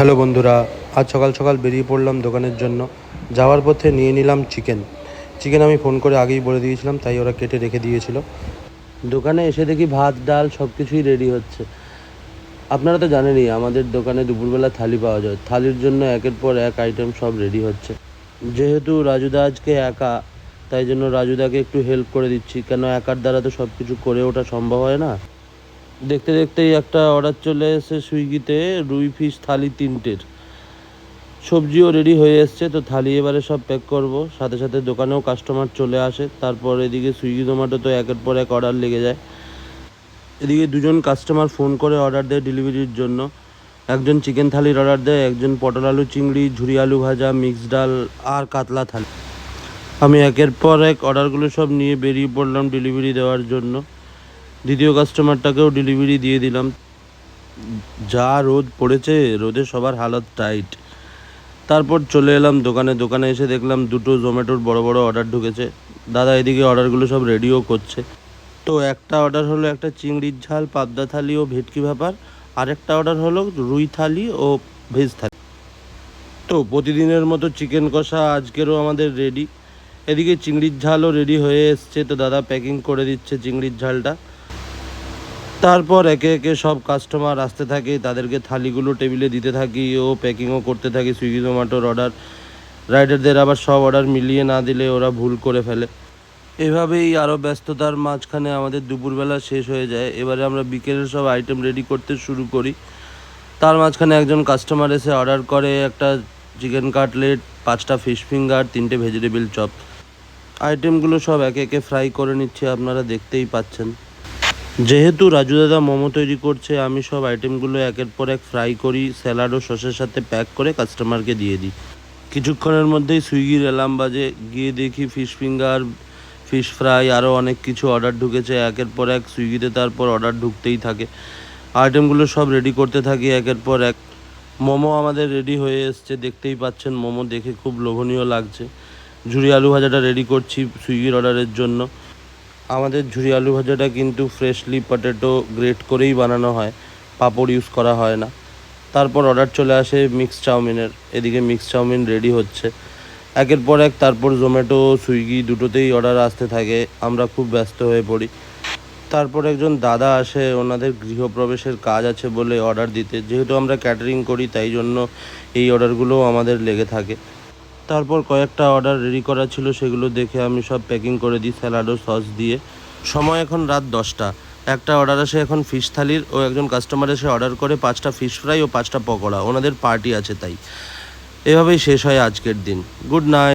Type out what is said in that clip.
Hello বন্ধুরা, আজ সকাল সকাল বেরিয়ে পড়লাম দোকানের জন্য। যাওয়ার পথে নিয়ে নিলাম চিকেন আমি ফোন করে আগেই বলে দিয়েছিলাম, তাই ওরা কেটে রেখে দিয়েছিল। দোকানে এসে দেখি ভাত ডাল সব কিছুই রেডি হচ্ছে। আপনারা তো জানেনই আমাদের দোকানে দুপুরবেলা থালি পাওয়া যায়, থালির জন্য একের পর এক আইটেম সব রেডি হচ্ছে। যেহেতু রাজুদা আজকে একা, তাই জন্য রাজুদাকে একটু হেল্প করে দিচ্ছি, কেন একার দ্বারা তো সব কিছু করে ওঠা সম্ভব হয় না। দেখতে দেখতেই একটা অর্ডার চলে এসেছে সুইগিতে, রুই ফিশ থালি 3টের। সবজিও রেডি হয়ে এসছে, তো থালি এবারে সব প্যাক করব। সাথে সাথে দোকানেও কাস্টমার চলে আসে, তারপর এদিকে সুইগি জোম্যাটো তো একের পর এক অর্ডার লেগে যায়। এদিকে দুজন কাস্টমার ফোন করে অর্ডার দেয় ডেলিভারির জন্য। একজন চিকেন থালির অর্ডার দেয়, একজন পটল আলু চিংড়ি, ঝুরি আলু ভাজা, মিক্সড ডাল আর কাতলা থালি। আমি একের পর এক অর্ডারগুলো সব নিয়ে বেরিয়ে পড়লাম ডেলিভারি দেওয়ার জন্য। দ্বিতীয় কাস্টমারটাকেও ডেলিভারি দিয়ে দিলাম। যা রোদ পড়েছে, রোদে সবার হালত টাইট। তারপর চলে এলাম দোকানে এসে দেখলাম 2টো জোম্যাটোর বড় বড় অর্ডার ঢুকেছে। দাদা এদিকে অর্ডারগুলো সব রেডিও করছে। তো একটা অর্ডার হলো একটা চিংড়ির ঝাল, পাবদা থালি ও ভেটকি ভাপার। আরেকটা অর্ডার হলো রুই থালি ও ভেজ থালি। তো প্রতিদিনের মতো চিকেন কষা আজকেরও আমাদের রেডি। এদিকে চিংড়ির ঝালও রেডি হয়ে এসছে, তো দাদা প্যাকিং করে দিচ্ছে চিংড়ির ঝালটা। তারপর একে একে সব কাস্টমার আসতে থাকে, তাদেরকে থালিগুলো টেবিলে দিতে থাকি ও প্যাকিংও করতে থাকি সুইগি জোম্যাটোর অর্ডার। রাইডারদের আবার সব অর্ডার মিলিয়ে না দিলে ওরা ভুল করে ফেলে। এভাবেই আরও ব্যস্ততার মাঝখানে আমাদের দুপুরবেলা শেষ হয়ে যায়। এবারে আমরা বিকেলের সব আইটেম রেডি করতে শুরু করি। তার মাঝখানে একজন কাস্টমার এসে অর্ডার করে একটা চিকেন কাটলেট, 5টা ফিশ ফিঙ্গার, 3টে ভেজিটেবল চপ। আইটেমগুলো সব একে একে ফ্রাই করে নিচ্ছে, আপনারা দেখতেই পাচ্ছেন। যেহেতু রাজু দাদা মোমো তৈরি করছে, আমি সব আইটেমগুলো একের পর এক ফ্রাই করি, স্যালাড ও সসের সাথে প্যাক করে কাস্টমারকে দিয়ে দিই। কিছুক্ষণের মধ্যেই সুইগির অ্যালার্ম বাজে, গিয়ে দেখি ফিশ ফিঙ্গার, ফিশ ফ্রাই আরও অনেক কিছু অর্ডার ঢুকেছে একের পর এক সুইগিতে। তারপর অর্ডার ঢুকতেই থাকে, আইটেমগুলো সব রেডি করতে থাকি একের পর এক। মোমো আমাদের রেডি হয়ে এসছে, দেখতেই পাচ্ছেন মোমো দেখে খুব লোভনীয় লাগছে। ঝুরি আলু ভাজাটা রেডি করছি সুইগির অর্ডারের জন্য। আমাদের ঝুরি আলু ভাজাটা কিন্তু ফ্রেশলি পটেটো গ্রেট করেই বানানো হয়, পাঁপড় ইউজ করা হয় না। তারপর অর্ডার চলে আসে মিক্স চাউমিনের। এদিকে মিক্স চাউমিন রেডি হচ্ছে একের পর এক। তারপর জোম্যাটো সুইগি দুটোতেই অর্ডার আসতে থাকে, আমরা খুব ব্যস্ত হয়ে পড়ি। তারপর একজন দাদা আসে, ওনাদের গৃহপ্রবেশের কাজ আছে বলে অর্ডার দিতে। যেহেতু আমরা ক্যাটারিং করি, তাই জন্য এই অর্ডারগুলোও আমাদের লেগে থাকে। তারপর কয়েকটা অর্ডার রেডি করা ছিল, সেগুলো দেখে আমি সব প্যাকিং করে দিই স্যালাড ও সস দিয়ে। সময় এখন রাত 10টা। একটা অর্ডার আসে এখন ফিশ থালির, ও একজন কাস্টমার এসে অর্ডার করে 5টা ফিশ ফ্রাই ও 5টা পকোড়া। ওনাদের পার্টি আছে তাই। এভাবেই শেষ হয় আজকের দিন। Good night.